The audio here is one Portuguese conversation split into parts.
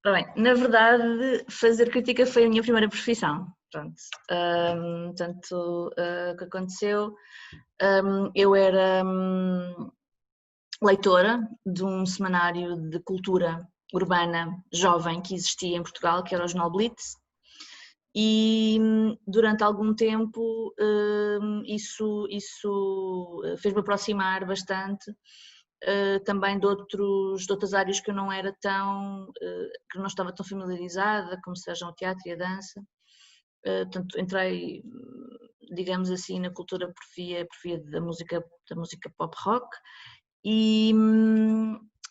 Ora bem, na verdade, fazer crítica foi a minha primeira profissão. Pronto. Portanto, o que aconteceu, eu era leitora de um semanário de cultura urbana jovem que existia em Portugal, que era o Jornal Blitz, e durante algum tempo isso fez-me aproximar bastante também de outras áreas que eu não era que não estava tão familiarizada, como sejam o teatro e a dança. Portanto, entrei, digamos assim, na cultura por via da música pop rock, e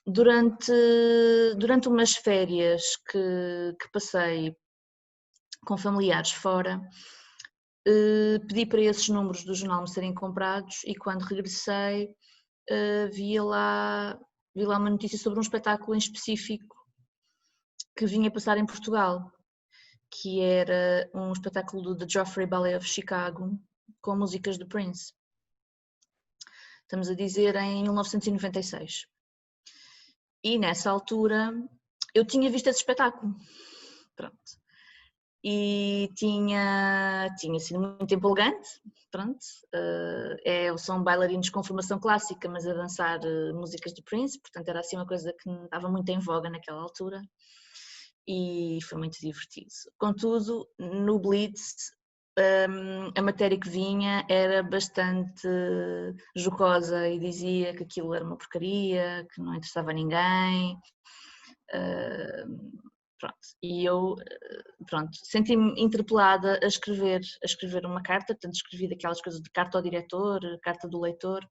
durante umas férias que passei com familiares fora, pedi para esses números do jornal me serem comprados, e quando regressei vi lá uma notícia sobre um espetáculo em específico que vinha passar em Portugal, que era um espetáculo do The Joffrey Ballet of Chicago com músicas de Prince. Estamos a dizer em 1996. E nessa altura eu tinha visto esse espetáculo. Pronto. E tinha sido muito empolgante. Pronto. São bailarinos com formação clássica, mas a dançar músicas de Prince, portanto era assim uma coisa que estava muito em voga naquela altura. E foi muito divertido. Contudo, no Blitz, a matéria que vinha era bastante jocosa e dizia que aquilo era uma porcaria, que não interessava a ninguém. Pronto. E eu senti-me interpelada a escrever uma carta, portanto escrevi daquelas coisas de carta ao diretor, carta do leitor.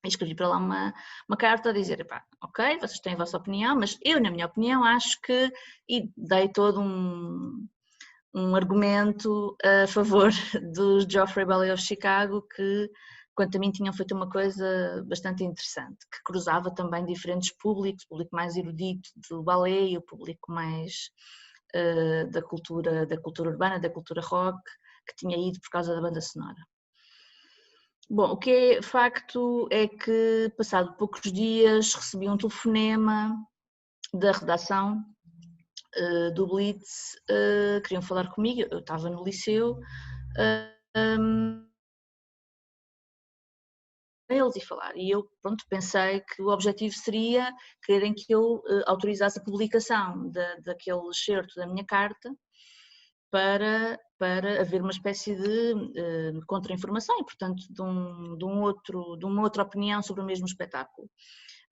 E escrevi para lá uma carta a dizer, ok, vocês têm a vossa opinião, mas eu, na minha opinião, acho que... E dei todo um argumento a favor dos Joffrey Ballet of Chicago, que, quanto a mim, tinham feito uma coisa bastante interessante, que cruzava também diferentes públicos, o público mais erudito do ballet e o público mais da cultura urbana, da cultura rock, que tinha ido por causa da banda sonora. Bom, o que é facto é que, passado poucos dias, recebi um telefonema da redação do Blitz, queriam falar comigo, eu estava no liceu, eles e falar, e eu pensei que o objetivo seria quererem que eu autorizasse a publicação daquele excerto da minha carta, para haver uma espécie de contra-informação e, portanto, de uma outra opinião sobre o mesmo espetáculo.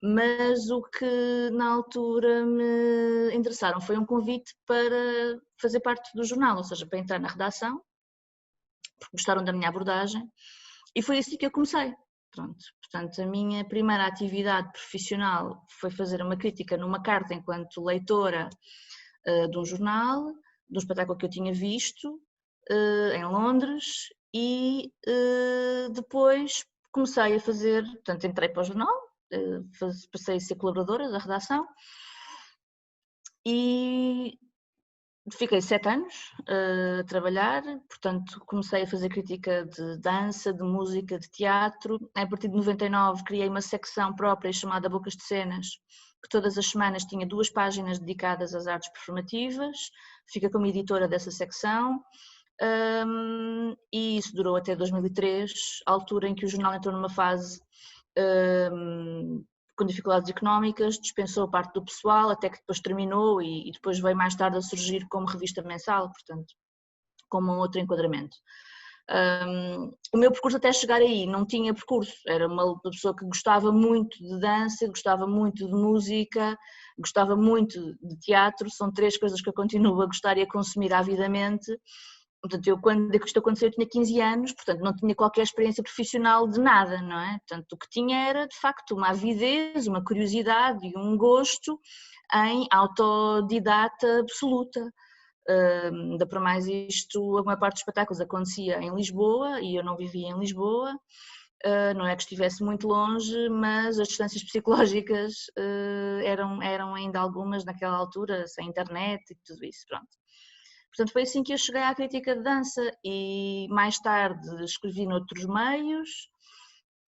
Mas o que na altura me interessaram foi um convite para fazer parte do jornal, ou seja, para entrar na redação, porque gostaram da minha abordagem, e foi assim que eu comecei. Pronto. Portanto, a minha primeira atividade profissional foi fazer uma crítica numa carta enquanto leitora de um jornal, de um espetáculo que eu tinha visto em Londres, e depois comecei a fazer, portanto entrei para o jornal, passei a ser colaboradora da redação e fiquei 7 anos a trabalhar, portanto comecei a fazer crítica de dança, de música, de teatro. A partir de 99 criei uma secção própria chamada Bocas de Cenas, que todas as semanas tinha 2 páginas dedicadas às artes performativas. Fiquei como editora dessa secção e isso durou até 2003, a altura em que o jornal entrou numa fase com dificuldades económicas, dispensou parte do pessoal, até que depois terminou e depois veio mais tarde a surgir como revista mensal, portanto, como um outro enquadramento. O meu percurso até chegar aí não tinha percurso, era uma pessoa que gostava muito de dança, gostava muito de música, gostava muito de teatro, são 3 coisas que eu continuo a gostar e a consumir avidamente. Portanto, eu quando isto aconteceu eu tinha 15 anos, portanto não tinha qualquer experiência profissional de nada, não é? Portanto, o que tinha era de facto uma avidez, uma curiosidade e um gosto em autodidata absoluta. Ainda para mais isto, a maior parte dos espetáculos acontecia em Lisboa e eu não vivia em Lisboa, não é que estivesse muito longe, mas as distâncias psicológicas eram ainda algumas naquela altura, sem internet e tudo isso, pronto. Portanto, foi assim que eu cheguei à crítica de dança e mais tarde escrevi noutros meios,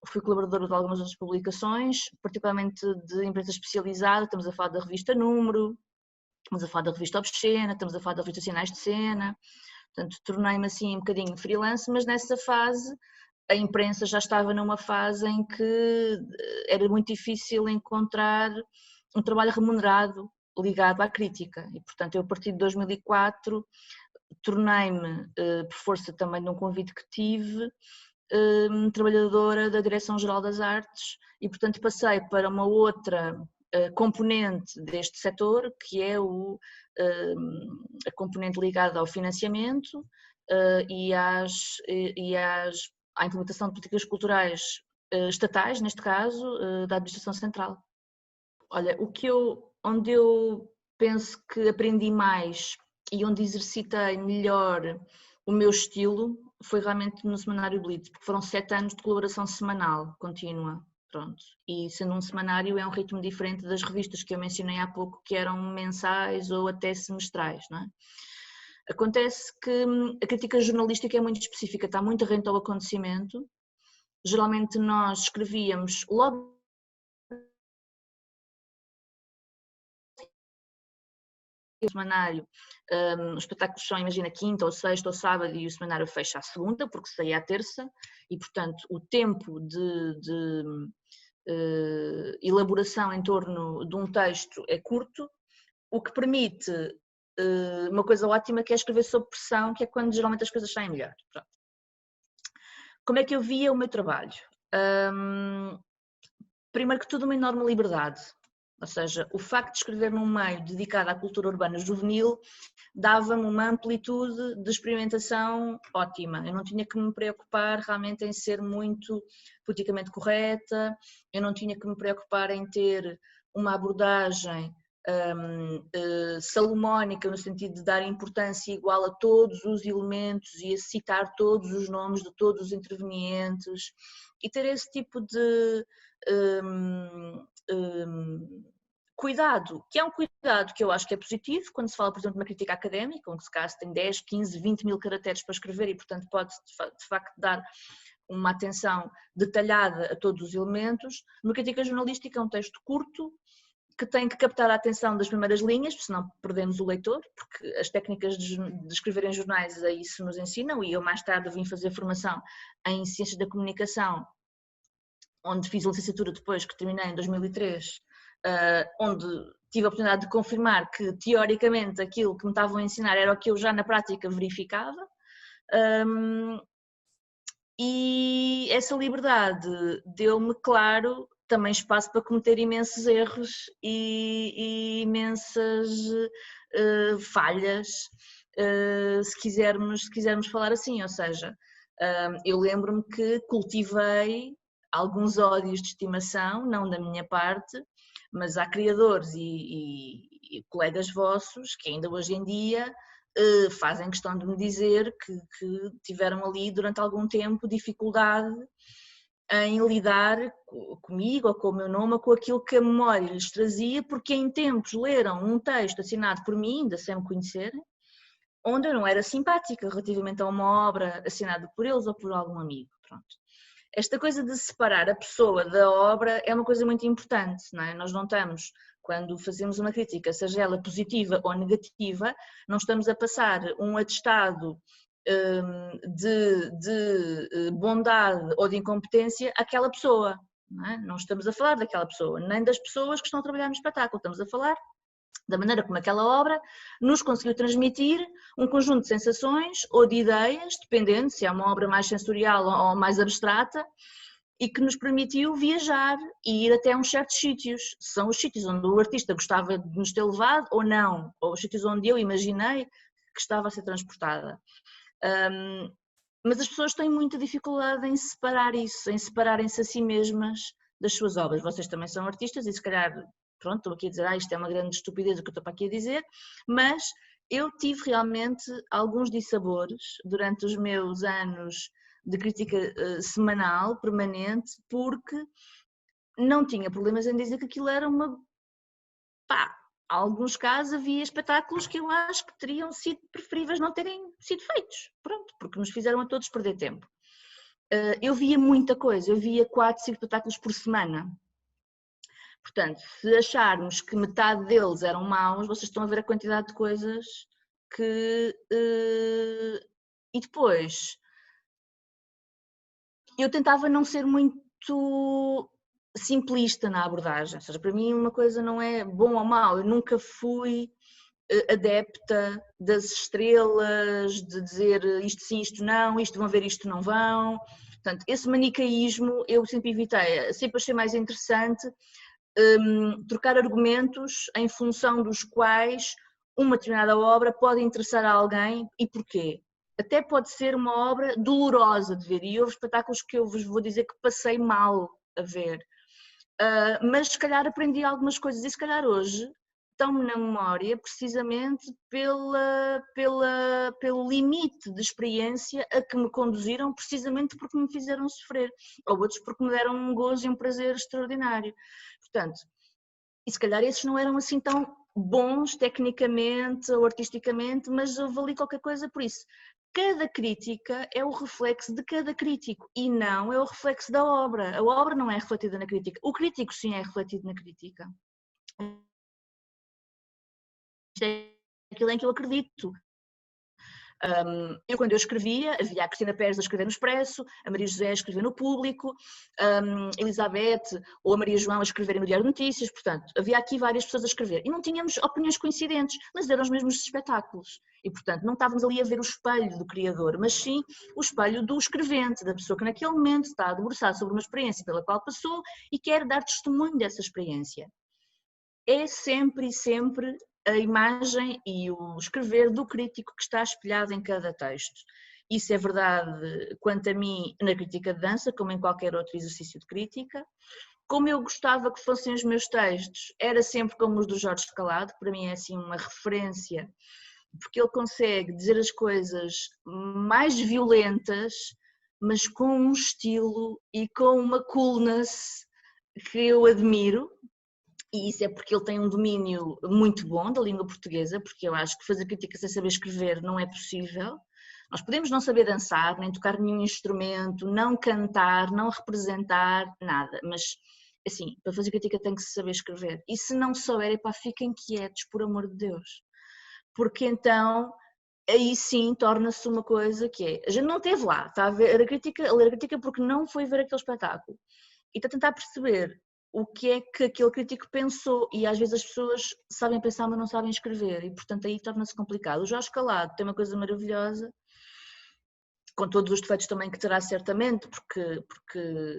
fui colaboradora de algumas outras publicações, particularmente de imprensa especializada, estamos a falar da revista Número, estamos a falar da revista Obscena, estamos a falar da revista Sinais de Cena, portanto tornei-me assim um bocadinho freelance, mas nessa fase a imprensa já estava numa fase em que era muito difícil encontrar um trabalho remunerado ligado à crítica e portanto eu a partir de 2004 tornei-me, por força também de um convite que tive, trabalhadora da Direção-Geral das Artes e portanto passei para uma outra componente deste setor, que é a componente ligada ao financiamento à implementação de políticas culturais estatais, neste caso, da Administração Central. Olha, onde eu penso que aprendi mais e onde exercitei melhor o meu estilo foi realmente no semanário Blitz, porque foram 7 anos de colaboração semanal, contínua, pronto. E sendo um semanário é um ritmo diferente das revistas que eu mencionei há pouco, que eram mensais ou até semestrais, não é? Acontece que a crítica jornalística é muito específica, está muito rente ao acontecimento. Geralmente nós escrevíamos logo o semanário, os espetáculos são, imagina, quinta ou sexta ou sábado e o semanário fecha à segunda, porque saía à terça, e portanto o tempo de elaboração em torno de um texto é curto, o que permite uma coisa ótima que é escrever sob pressão, que é quando geralmente as coisas saem melhor. Pronto. Como é que eu via o meu trabalho? Primeiro que tudo uma enorme liberdade, ou seja, o facto de escrever num meio dedicado à cultura urbana juvenil dava-me uma amplitude de experimentação ótima. Eu não tinha que me preocupar realmente em ser muito politicamente correta, eu não tinha que me preocupar em ter uma abordagem salomónica, no sentido de dar importância igual a todos os elementos e a citar todos os nomes de todos os intervenientes e ter esse tipo de cuidado, que é um cuidado que eu acho que é positivo quando se fala, por exemplo, de uma crítica académica, onde se caso tem 10, 15, 20 mil caracteres para escrever e, portanto, pode de facto dar uma atenção detalhada a todos os elementos. Numa crítica jornalística é um texto curto, que tem que captar a atenção das primeiras linhas, porque senão perdemos o leitor, porque as técnicas de escrever em jornais a isso nos ensinam, e eu mais tarde vim fazer formação em Ciências da Comunicação, onde fiz a licenciatura depois, que terminei em 2003, onde tive a oportunidade de confirmar que, teoricamente, aquilo que me estavam a ensinar era o que eu já na prática verificava. E essa liberdade deu-me, claro, também espaço para cometer imensos erros e imensas falhas, se quisermos falar assim, ou seja, eu lembro-me que cultivei alguns ódios de estimação, não da minha parte, mas há criadores e colegas vossos que ainda hoje em dia fazem questão de me dizer que tiveram ali durante algum tempo dificuldade em lidar comigo ou com o meu nome ou com aquilo que a memória lhes trazia, porque em tempos leram um texto assinado por mim, ainda sem me conhecerem, onde eu não era simpática relativamente a uma obra assinada por eles ou por algum amigo. Pronto. Esta coisa de separar a pessoa da obra é uma coisa muito importante, não é? Nós não estamos, quando fazemos uma crítica, seja ela positiva ou negativa, não estamos a passar um atestado de bondade ou de incompetência àquela pessoa. Não estamos a falar daquela pessoa, nem das pessoas que estão a trabalhar no espetáculo, estamos a falar da maneira como aquela obra nos conseguiu transmitir um conjunto de sensações ou de ideias, dependendo se é uma obra mais sensorial ou mais abstrata, e que nos permitiu viajar e ir até uns certos sítios. São os sítios onde o artista gostava de nos ter levado ou não, ou os sítios onde eu imaginei que estava a ser transportada. Mas as pessoas têm muita dificuldade em separar isso, em separarem-se a si mesmas das suas obras. Vocês também são artistas e se calhar, pronto, estou aqui a dizer, isto é uma grande estupidez o que eu estou para aqui a dizer, mas eu tive realmente alguns dissabores durante os meus anos de crítica semanal, permanente, porque não tinha problemas em dizer que aquilo era uma... Pá, em alguns casos havia espetáculos que eu acho que teriam sido preferíveis não terem sido feitos, pronto, porque nos fizeram a todos perder tempo. Eu via muita coisa, eu via 4, 5 espetáculos por semana. Portanto, se acharmos que metade deles eram maus, vocês estão a ver a quantidade de coisas que... E depois, eu tentava não ser muito simplista na abordagem, ou seja, para mim uma coisa não é bom ou mau, eu nunca fui adepta das estrelas, de dizer isto sim, isto não, isto vão ver, isto não vão. Portanto, esse manicaísmo eu sempre evitei, sempre achei mais interessante trocar argumentos em função dos quais uma determinada obra pode interessar a alguém e porquê. Até pode ser uma obra dolorosa de ver, e houve espetáculos que eu vos vou dizer que passei mal a ver, mas se calhar aprendi algumas coisas e se calhar hoje estão-me na memória precisamente pelo limite de experiência a que me conduziram, precisamente porque me fizeram sofrer, ou outros porque me deram um gozo e um prazer extraordinário. Portanto, e se calhar esses não eram assim tão bons tecnicamente ou artisticamente, mas houve ali qualquer coisa por isso. Cada crítica é o reflexo de cada crítico e não é o reflexo da obra. A obra não é refletida na crítica. O crítico sim é refletido na crítica. Isto é aquilo em que eu acredito. Eu, quando eu escrevia, havia a Cristina Pérez a escrever no Expresso, a Maria José a escrever no Público, a Elizabeth ou a Maria João a escreverem no Diário de Notícias, portanto, havia aqui várias pessoas a escrever. E não tínhamos opiniões coincidentes, mas eram os mesmos espetáculos. E, portanto, não estávamos ali a ver o espelho do criador, mas sim o espelho do escrevente, da pessoa que naquele momento está a debruçar sobre uma experiência pela qual passou e quer dar testemunho dessa experiência. É sempre e sempre a imagem e o escrever do crítico que está espelhado em cada texto. Isso é verdade quanto a mim na crítica de dança, como em qualquer outro exercício de crítica. Como eu gostava que fossem os meus textos, era sempre como os do Jorge Escalado, para mim é assim uma referência, porque ele consegue dizer as coisas mais violentas, mas com um estilo e com uma coolness que eu admiro. E isso é porque ele tem um domínio muito bom da língua portuguesa, porque eu acho que fazer crítica sem saber escrever não é possível. Nós podemos não saber dançar, nem tocar nenhum instrumento, não cantar, não representar, nada, mas assim, para fazer crítica tem que se saber escrever. E se não souber, epá, fiquem quietos, por amor de Deus. Porque então, aí sim torna-se uma coisa que é, a gente não esteve lá, está a ler a crítica porque não foi ver aquele espetáculo. E está a tentar perceber o que é que aquele crítico pensou e às vezes as pessoas sabem pensar mas não sabem escrever e portanto aí torna-se complicado. O Jorge Calado tem uma coisa maravilhosa, com todos os defeitos também que terá certamente, porque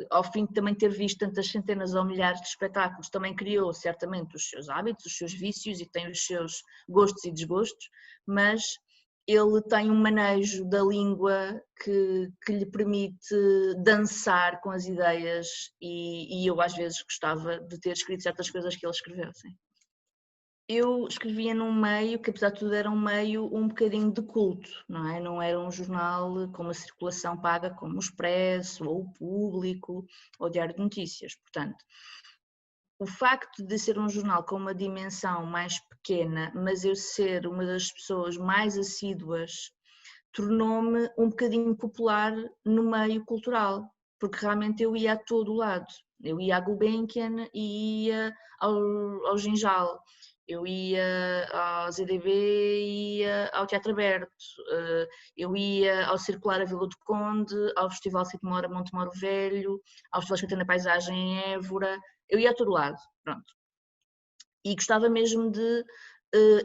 ao fim de também ter visto tantas centenas ou milhares de espetáculos também criou certamente os seus hábitos, os seus vícios e tem os seus gostos e desgostos, mas ele tem um manejo da língua que lhe permite dançar com as ideias e eu às vezes gostava de ter escrito certas coisas que ele escreveu, sim. Eu escrevia num meio que apesar de tudo era um meio um bocadinho de culto, não é? Não era um jornal com uma circulação paga como o Expresso ou o Público ou o Diário de Notícias, portanto o facto de ser um jornal com uma dimensão mais pequena, mas eu ser uma das pessoas mais assíduas, tornou-me um bocadinho popular no meio cultural, porque realmente eu ia a todo o lado. Eu ia à Gulbenkian e ia ao Ginjal, eu ia ao ZDB, ia ao Teatro Aberto, eu ia ao Circular a Vila do Conde, ao Festival Sitmora Montemoro Velho, ao Festival Escrita na Paisagem em Évora, eu ia a todo lado, pronto. E gostava mesmo de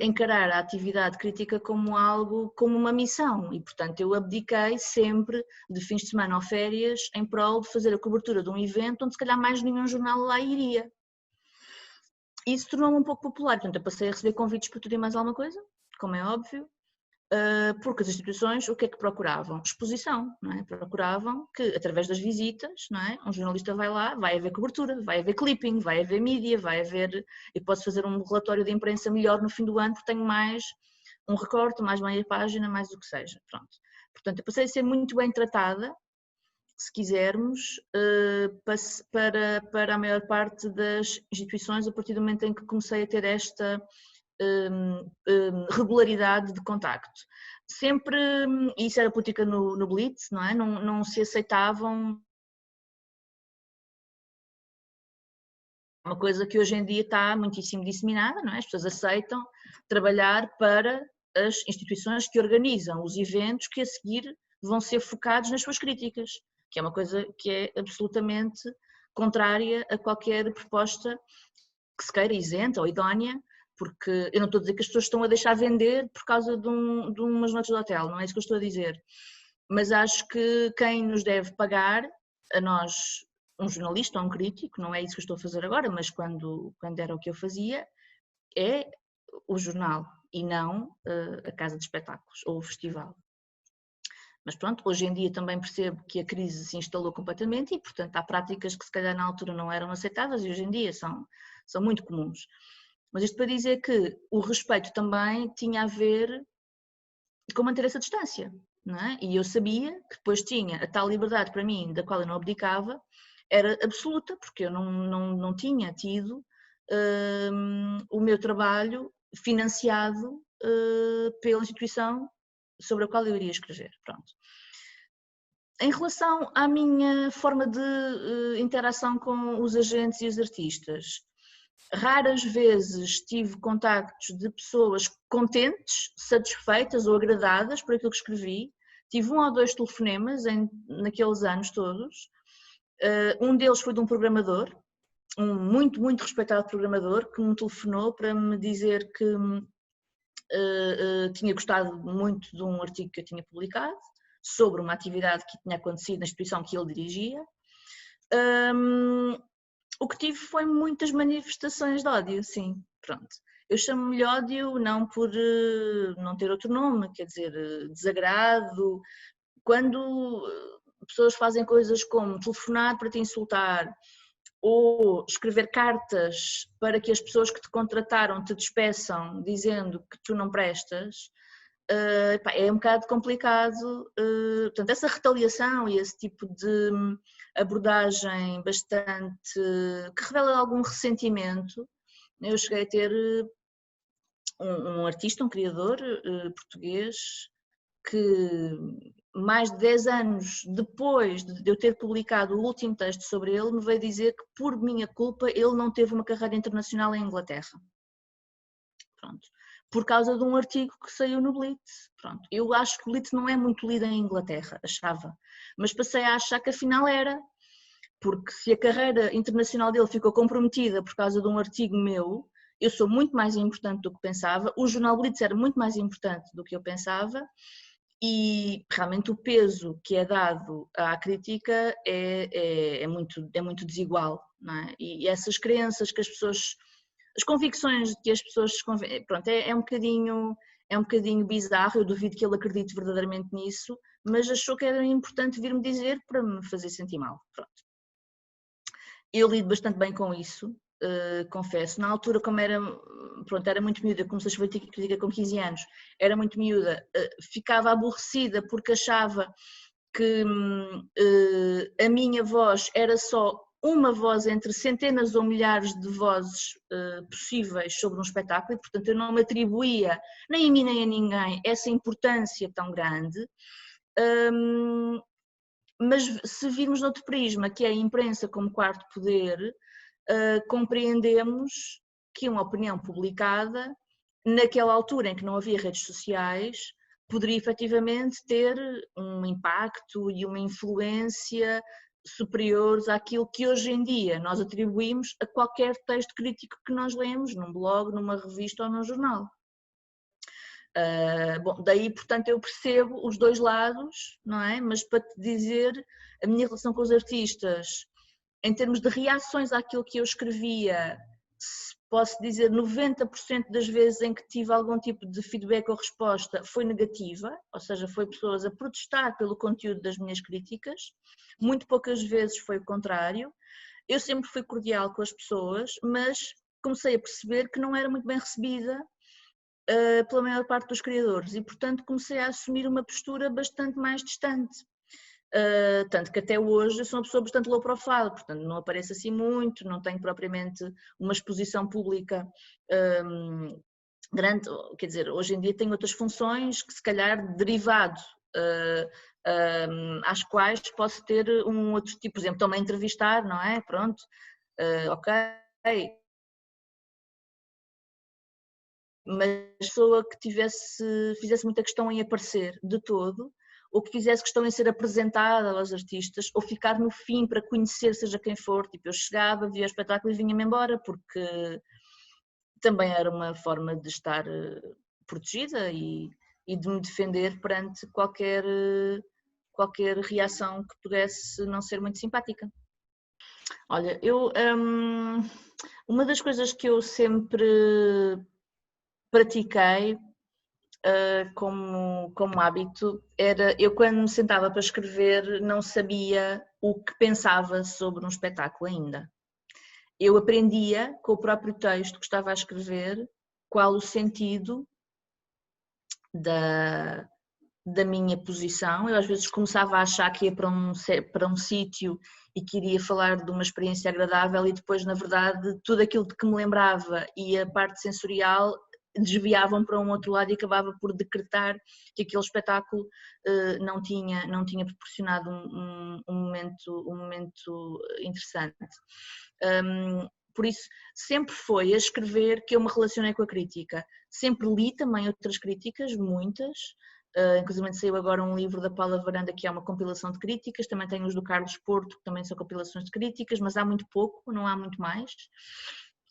encarar a atividade crítica como algo, como uma missão e portanto eu abdiquei sempre de fins de semana ou férias em prol de fazer a cobertura de um evento onde se calhar mais nenhum jornal lá iria. Isso tornou-me um pouco popular, portanto eu passei a receber convites para tudo e mais alguma coisa, como é óbvio, porque as instituições o que é que procuravam? Exposição, não é? Procuravam que através das visitas, não é? Um jornalista vai lá, vai haver cobertura, vai haver clipping, vai haver mídia, vai haver... Eu posso fazer um relatório de imprensa melhor no fim do ano porque tenho mais um recorte, mais meia página, mais o que seja, pronto. Portanto, eu passei a ser muito bem tratada, se quisermos, para a maior parte das instituições a partir do momento em que comecei a ter esta regularidade de contacto. Sempre, isso era política no Blitz, não é? Não se aceitavam uma coisa que hoje em dia está muitíssimo disseminada, não é? As pessoas aceitam trabalhar para as instituições que organizam os eventos que a seguir vão ser focados nas suas críticas, que é uma coisa que é absolutamente contrária a qualquer proposta que se queira isenta ou idónea, porque eu não estou a dizer que as pessoas estão a deixar vender por causa de umas notas de hotel, não é isso que eu estou a dizer, mas acho que quem nos deve pagar, a nós, um jornalista ou um crítico, não é isso que eu estou a fazer agora, mas quando era o que eu fazia, é o jornal e não a casa de espetáculos ou o festival. Mas pronto, hoje em dia também percebo que a crise se instalou completamente e, portanto, há práticas que se calhar na altura não eram aceitáveis e hoje em dia são muito comuns. Mas isto para dizer que o respeito também tinha a ver com manter essa distância, não é? E eu sabia que depois tinha a tal liberdade para mim, da qual eu não abdicava, era absoluta, porque eu não tinha tido o meu trabalho financiado pela instituição sobre a qual eu iria escrever. Pronto. Em relação à minha forma de interação com os agentes e os artistas, raras vezes tive contactos de pessoas contentes, satisfeitas ou agradadas por aquilo que escrevi. Tive 1 ou 2 telefonemas naqueles anos todos. Um deles foi de um programador, um muito respeitado programador, que me telefonou para me dizer que tinha gostado muito de um artigo que eu tinha publicado sobre uma atividade que tinha acontecido na instituição que ele dirigia. O que tive foi muitas manifestações de ódio, sim, pronto. Eu chamo-lhe ódio não por não ter outro nome, quer dizer, desagrado. Quando pessoas fazem coisas como telefonar para te insultar ou escrever cartas para que as pessoas que te contrataram te despeçam dizendo que tu não prestas, é um bocado complicado. Portanto, essa retaliação e esse tipo de abordagem bastante que revela algum ressentimento. Eu cheguei a ter um artista, um criador português que mais de 10 anos depois de eu ter publicado o último texto sobre ele, me veio dizer que por minha culpa ele não teve uma carreira internacional em Inglaterra. Pronto. Por causa de um artigo que saiu no Blitz. Pronto. Eu acho que o Blitz não é muito lido em Inglaterra, achava, mas passei a achar que afinal era, porque se a carreira internacional dele ficou comprometida por causa de um artigo meu, eu sou muito mais importante do que pensava, o jornal Blitz era muito mais importante do que eu pensava e realmente o peso que é dado à crítica é muito desigual, não é? E essas crenças que as pessoas, as convicções que as pessoas, pronto, é um bocadinho bizarro, eu duvido que ele acredite verdadeiramente nisso, mas achou que era importante vir-me dizer para me fazer sentir mal, pronto. Eu lido bastante bem com isso, confesso. Na altura, como era muito miúda, comecei a escrever crítica com 15 anos, era muito miúda, ficava aborrecida porque achava que a minha voz era só uma voz entre centenas ou milhares de vozes possíveis sobre um espetáculo e, portanto, eu não me atribuía, nem a mim nem a ninguém, essa importância tão grande. Mas se virmos noutro prisma, que é a imprensa como quarto poder, compreendemos que uma opinião publicada, naquela altura em que não havia redes sociais, poderia efetivamente ter um impacto e uma influência superiores àquilo que hoje em dia nós atribuímos a qualquer texto crítico que nós lemos, num blog, numa revista ou num jornal. Bom, daí, portanto, eu percebo os dois lados, não é? Mas para te dizer, a minha relação com os artistas, em termos de reações àquilo que eu escrevia, posso dizer 90% das vezes em que tive algum tipo de feedback ou resposta foi negativa, ou seja, foi pessoas a protestar pelo conteúdo das minhas críticas, muito poucas vezes foi o contrário. Eu sempre fui cordial com as pessoas, mas comecei a perceber que não era muito bem recebida pela maior parte dos criadores e, portanto, comecei a assumir uma postura bastante mais distante. Tanto que até hoje eu sou uma pessoa bastante low profile, portanto não apareço assim muito, não tenho propriamente uma exposição pública grande, quer dizer, hoje em dia tenho outras funções que se calhar derivado às quais posso ter um outro tipo, por exemplo, estou-me a entrevistar, não é? Pronto, ok, mas a pessoa que fizesse muita questão em aparecer de todo, ou que fizesse questão em ser apresentada aos artistas, ou ficar no fim para conhecer seja quem for, tipo eu chegava, via o espetáculo e vinha-me embora, porque também era uma forma de estar protegida e de me defender perante qualquer reação que pudesse não ser muito simpática. Olha, uma das coisas que eu sempre pratiquei como hábito era, eu quando me sentava para escrever não sabia o que pensava sobre um espetáculo ainda. Eu aprendia com o próprio texto que estava a escrever qual o sentido da minha posição. Eu às vezes começava a achar que ia para um sítio e que iria falar de uma experiência agradável e depois, na verdade, tudo aquilo de que me lembrava e a parte sensorial desviavam para um outro lado e acabava por decretar que aquele espetáculo não tinha proporcionado um momento interessante. Por isso, sempre foi a escrever que eu me relacionei com a crítica. Sempre li também outras críticas, muitas. Inclusive saiu agora um livro da Paula Varanda que é uma compilação de críticas, também tenho os do Carlos Porto que também são compilações de críticas, mas há muito pouco, não há muito mais.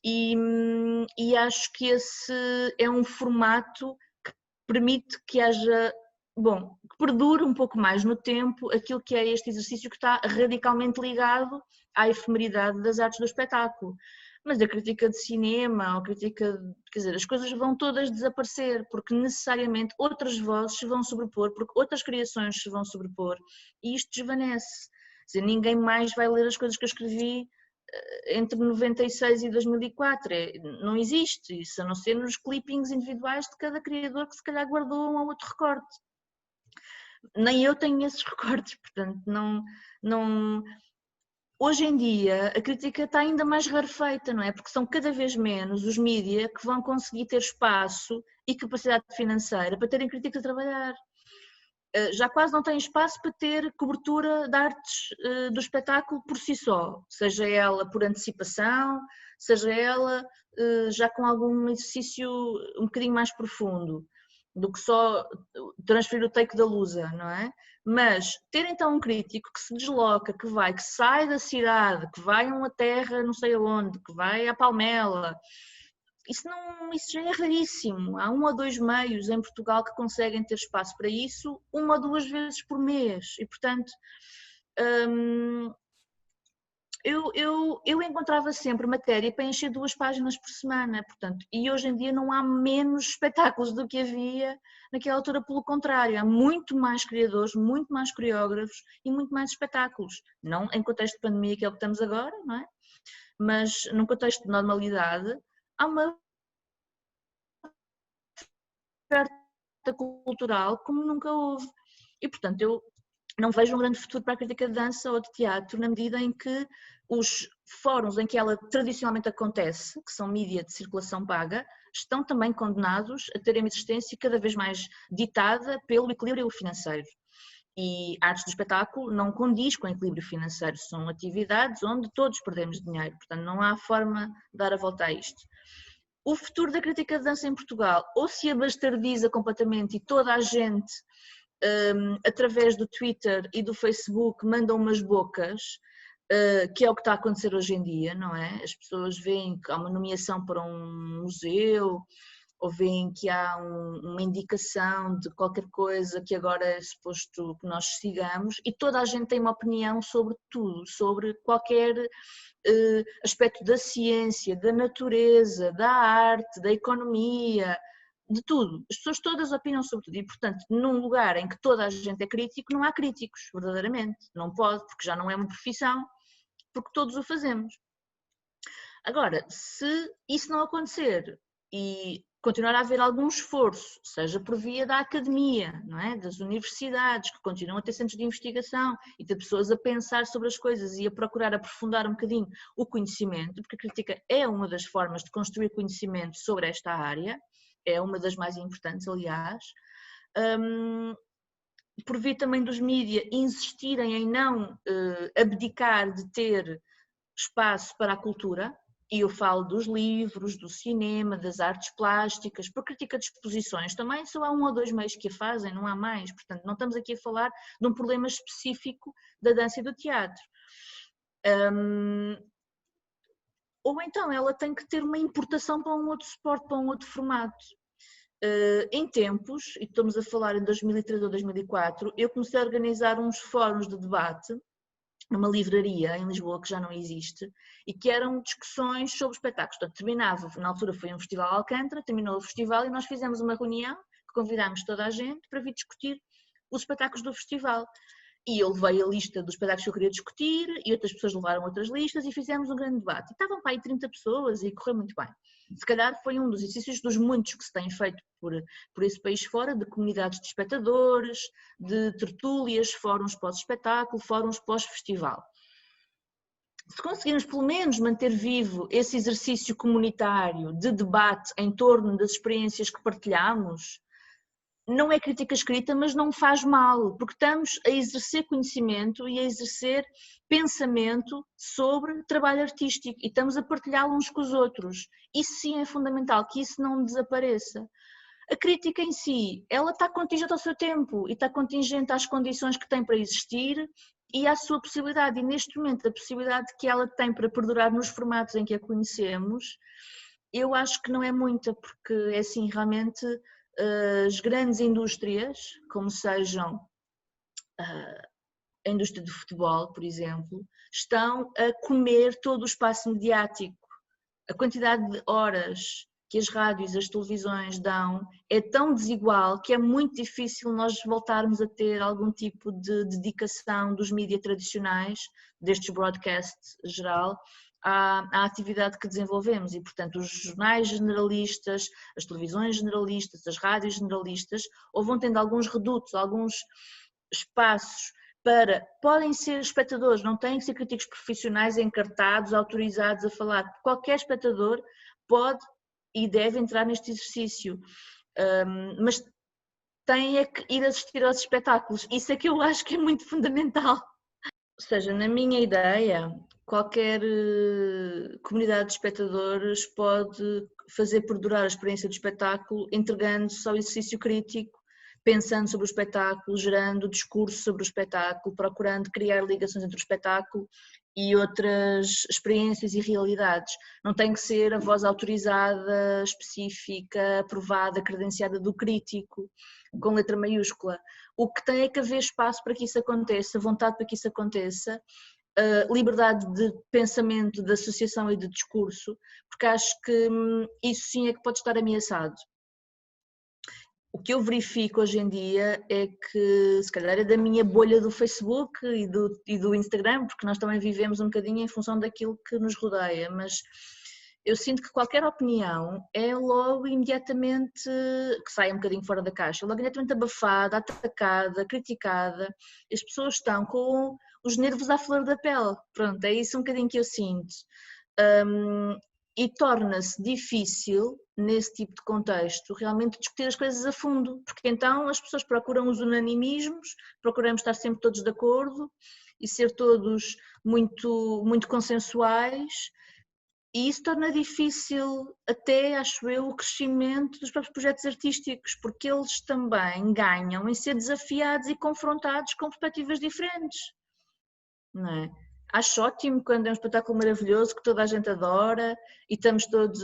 E acho que esse é um formato que permite que haja, que perdure um pouco mais no tempo aquilo que é este exercício que está radicalmente ligado à efemeridade das artes do espetáculo. Mas a crítica de cinema, a crítica, quer dizer, as coisas vão todas desaparecer, porque necessariamente outras vozes se vão sobrepor, porque outras criações se vão sobrepor, e isto desvanece. Quer dizer, ninguém mais vai ler as coisas que eu escrevi entre 96 e 2004, não existe isso, a não ser nos clippings individuais de cada criador que se calhar guardou um ou outro recorte. Nem eu tenho esses recortes, portanto, não. Hoje em dia a crítica está ainda mais rarefeita, não é? Porque são cada vez menos os mídias que vão conseguir ter espaço e capacidade financeira para terem críticos a trabalhar. Já quase não tem espaço para ter cobertura de artes do espetáculo por si só, seja ela por antecipação, seja ela já com algum exercício um bocadinho mais profundo do que só transferir o take da Lusa, não é? Mas ter então um crítico que se desloca, que sai da cidade, que vai a uma terra não sei aonde, que vai a Palmela, isso já é raríssimo. Há 1 ou 2 meios em Portugal que conseguem ter espaço para isso 1 ou 2 vezes por mês e, portanto, eu encontrava sempre matéria para encher 2 páginas por semana, portanto, e hoje em dia não há menos espetáculos do que havia naquela altura, pelo contrário, há muito mais criadores, muito mais coreógrafos e muito mais espetáculos, não em contexto de pandemia que é o que estamos agora, não é? Mas num contexto de normalidade há uma oferta cultural como nunca houve e, portanto, eu não vejo um grande futuro para a crítica de dança ou de teatro na medida em que os fóruns em que ela tradicionalmente acontece, que são mídia de circulação paga, estão também condenados a terem uma existência cada vez mais ditada pelo equilíbrio financeiro. E a arte do espetáculo não condiz com o equilíbrio financeiro, são atividades onde todos perdemos dinheiro, portanto não há forma de dar a volta a isto. O futuro da crítica de dança em Portugal ou se abastardiza completamente e toda a gente através do Twitter e do Facebook mandam umas bocas, que é o que está a acontecer hoje em dia, não é? As pessoas veem que há uma nomeação para um museu ou veem que há uma indicação de qualquer coisa que agora é suposto que nós sigamos e toda a gente tem uma opinião sobre tudo, sobre qualquer aspecto da ciência, da natureza, da arte, da economia, de tudo. As pessoas todas opinam sobre tudo e, portanto, num lugar em que toda a gente é crítico, não há críticos, verdadeiramente. Não pode, porque já não é uma profissão, porque todos o fazemos. Agora, se isso não acontecer e continuar a haver algum esforço, seja por via da academia, não é? Das universidades, que continuam a ter centros de investigação e ter pessoas a pensar sobre as coisas e a procurar aprofundar um bocadinho o conhecimento, porque a crítica é uma das formas de construir conhecimento sobre esta área, é uma das mais importantes, aliás, por via também dos mídias insistirem em não abdicar de ter espaço para a cultura, E eu falo dos livros, do cinema, das artes plásticas, por crítica de exposições também só há 1 ou 2 meios que a fazem, não há mais, portanto não estamos aqui a falar de um problema específico da dança e do teatro. Ou então ela tem que ter uma importação para um outro suporte, para um outro formato. Em tempos, e estamos a falar em 2003 ou 2004, eu comecei a organizar uns fóruns de debate numa livraria em Lisboa que já não existe e que eram discussões sobre espetáculos. Portanto, terminava, na altura foi um festival Alcântara, terminou o festival e nós fizemos uma reunião que convidámos toda a gente para vir discutir os espetáculos do festival. E eu levei a lista dos espetáculos que eu queria discutir e outras pessoas levaram outras listas e fizemos um grande debate. E estavam para aí 30 pessoas e correu muito bem. Se calhar foi um dos exercícios dos muitos que se têm feito por esse país fora, de comunidades de espectadores, de tertúlias, fóruns pós-espetáculo, fóruns pós-festival. Se conseguirmos pelo menos manter vivo esse exercício comunitário de debate em torno das experiências que partilhamos, não é crítica escrita, mas não faz mal, porque estamos a exercer conhecimento e a exercer pensamento sobre trabalho artístico e estamos a partilhá-lo uns com os outros. Isso sim é fundamental, que isso não desapareça. A crítica em si, ela está contingente ao seu tempo e está contingente às condições que tem para existir e à sua possibilidade. E neste momento, a possibilidade que ela tem para perdurar nos formatos em que a conhecemos, eu acho que não é muita, porque é assim, realmente as grandes indústrias, como sejam a indústria do futebol, por exemplo, estão a comer todo o espaço mediático. A quantidade de horas que as rádios e as televisões dão é tão desigual que é muito difícil nós voltarmos a ter algum tipo de dedicação dos mídias tradicionais, destes broadcasts geral, à atividade que desenvolvemos e, portanto, os jornais generalistas, as televisões generalistas, as rádios generalistas, ou vão tendo alguns redutos, alguns espaços podem ser espectadores, não têm que ser críticos profissionais encartados, autorizados a falar. Qualquer espectador pode e deve entrar neste exercício, mas tem é que ir assistir aos espetáculos. Isso é que eu acho que é muito fundamental. Ou seja, na minha ideia, qualquer comunidade de espectadores pode fazer perdurar a experiência do espetáculo entregando-se ao exercício crítico, pensando sobre o espetáculo, gerando discurso sobre o espetáculo, procurando criar ligações entre o espetáculo e outras experiências e realidades. Não tem que ser a voz autorizada, específica, aprovada, credenciada do crítico, com letra maiúscula. O que tem é que haver espaço para que isso aconteça, vontade para que isso aconteça, liberdade de pensamento, de associação e de discurso, porque acho que isso sim é que pode estar ameaçado. O que eu verifico hoje em dia é que, se calhar é da minha bolha do Facebook e do Instagram, porque nós também vivemos um bocadinho em função daquilo que nos rodeia, mas eu sinto que qualquer opinião é logo imediatamente, que sai um bocadinho fora da caixa, logo imediatamente abafada, atacada, criticada, as pessoas estão com os nervos à flor da pele, pronto, é isso um bocadinho que eu sinto. E torna-se difícil, nesse tipo de contexto, realmente discutir as coisas a fundo, porque então as pessoas procuram os unanimismos, procuramos estar sempre todos de acordo e ser todos muito, muito consensuais, e isso torna difícil até, acho eu, o crescimento dos próprios projetos artísticos, porque eles também ganham em ser desafiados e confrontados com perspectivas diferentes, não é? Acho ótimo quando é um espetáculo maravilhoso que toda a gente adora e estamos todos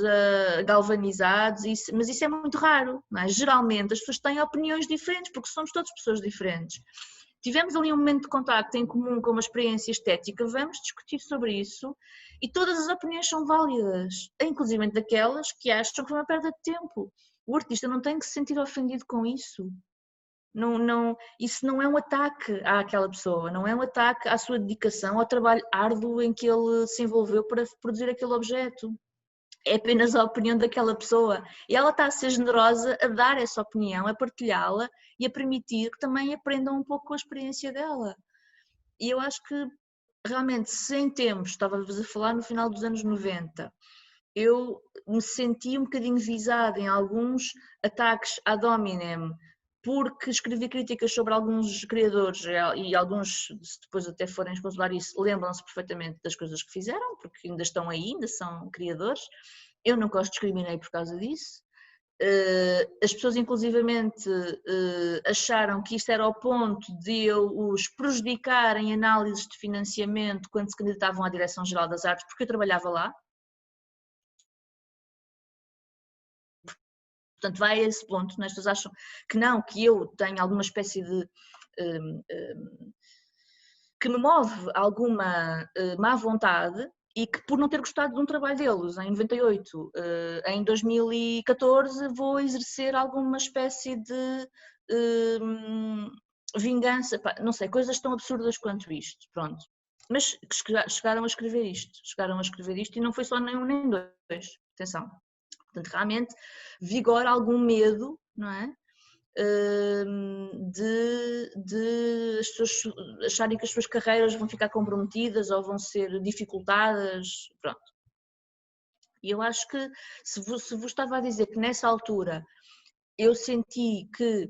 galvanizados, mas isso é muito raro, não é? Geralmente as pessoas têm opiniões diferentes porque somos todas pessoas diferentes. Tivemos ali um momento de contacto em comum com uma experiência estética, vamos discutir sobre isso e todas as opiniões são válidas, inclusive daquelas que acham que foi uma perda de tempo. O artista não tem que se sentir ofendido com isso. Isso não é um ataque àquela pessoa, não é um ataque à sua dedicação, ao trabalho árduo em que ele se envolveu para produzir aquele objeto. É apenas a opinião daquela pessoa e ela está a ser generosa a dar essa opinião, a partilhá-la e a permitir que também aprendam um pouco com a experiência dela. E eu acho que realmente, se em tempos, estava-vos a falar no final dos anos 90, eu me senti um bocadinho visada em alguns ataques ad hominem porque escrevi críticas sobre alguns criadores e alguns, se depois até forem exposular isso, lembram-se perfeitamente das coisas que fizeram, porque ainda estão aí, ainda são criadores. Eu nunca os discriminei por causa disso. As pessoas inclusivamente acharam que isto era ao ponto de eu os prejudicar em análises de financiamento quando se candidatavam à Direção-Geral das Artes, porque eu trabalhava lá. Portanto, vai a esse ponto, as pessoas acham que não, que eu tenho alguma espécie de... que me move alguma má vontade e que por não ter gostado de um trabalho deles em 98, em 2014 vou exercer alguma espécie de vingança, não sei, coisas tão absurdas quanto isto, pronto. Mas chegaram a escrever isto e não foi só nem um nem dois, atenção. Portanto, realmente vigora algum medo, não é? De as pessoas acharem que as suas carreiras vão ficar comprometidas ou vão ser dificultadas, pronto. E eu acho que, se vos estava a dizer que nessa altura eu senti que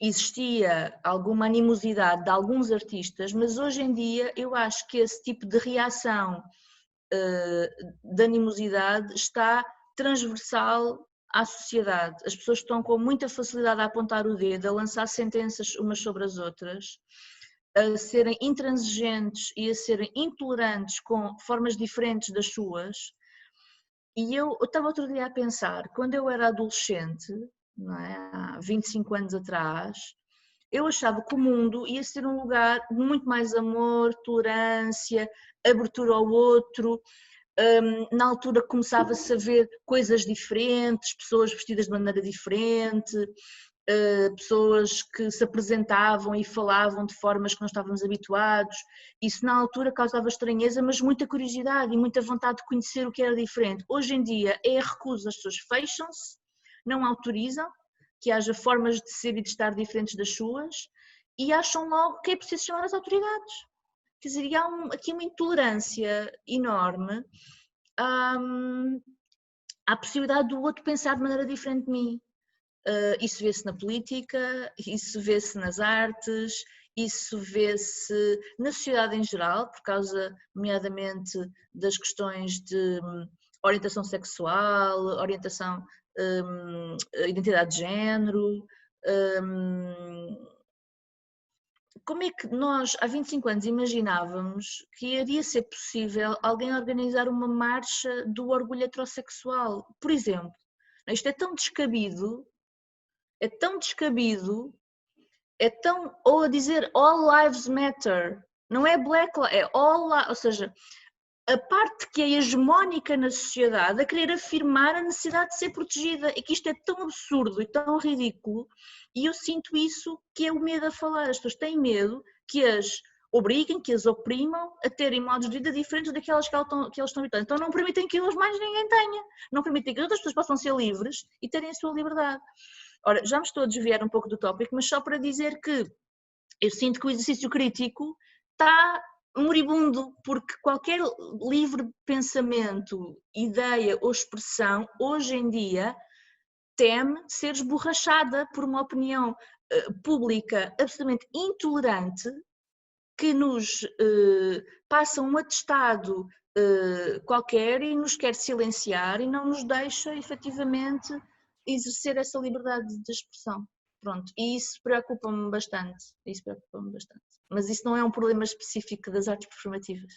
existia alguma animosidade de alguns artistas, mas hoje em dia eu acho que esse tipo de reação de animosidade está transversal à sociedade. As pessoas estão com muita facilidade a apontar o dedo, a lançar sentenças umas sobre as outras, a serem intransigentes e a serem intolerantes com formas diferentes das suas. E eu estava outro dia a pensar, quando eu era adolescente, não é? Há 25 anos atrás, eu achava que o mundo ia ser um lugar de muito mais amor, tolerância, abertura ao outro. Na altura começava-se a ver coisas diferentes, pessoas vestidas de maneira diferente, pessoas que se apresentavam e falavam de formas que não estávamos habituados. Isso na altura causava estranheza, mas muita curiosidade e muita vontade de conhecer o que era diferente. Hoje em dia é a recusa, as pessoas fecham-se, não autorizam que haja formas de ser e de estar diferentes das suas e acham logo que é preciso chamar as autoridades. Quer dizer, há aqui uma intolerância enorme à possibilidade do outro pensar de maneira diferente de mim. Isso vê-se na política, isso vê-se nas artes, isso vê-se na sociedade em geral, por causa, nomeadamente, das questões de orientação sexual, orientação, identidade de género. Como é que nós, há 25 anos, imaginávamos que iria ser possível alguém organizar uma marcha do orgulho heterossexual? Por exemplo, isto é tão descabido, ou a dizer All Lives Matter, não é Black Lives, é All Lives, ou seja, a parte que é hegemónica na sociedade a querer afirmar a necessidade de ser protegida, e que isto é tão absurdo e tão ridículo, e eu sinto isso, que é o medo a falar. As pessoas têm medo que as obriguem, que as oprimam a terem modos de vida diferentes daquelas que elas estão habituadas. Então não permitem que eles mais ninguém tenha, não permitem que outras pessoas possam ser livres e terem a sua liberdade. Ora, já me estou a desviar um pouco do tópico, mas só para dizer que eu sinto que o exercício crítico está moribundo, porque qualquer livre pensamento, ideia ou expressão, hoje em dia, teme ser esborrachada por uma opinião pública absolutamente intolerante que nos passa um atestado qualquer e nos quer silenciar e não nos deixa efetivamente exercer essa liberdade de expressão. Pronto, e isso preocupa-me bastante, Mas isso não é um problema específico das artes performativas.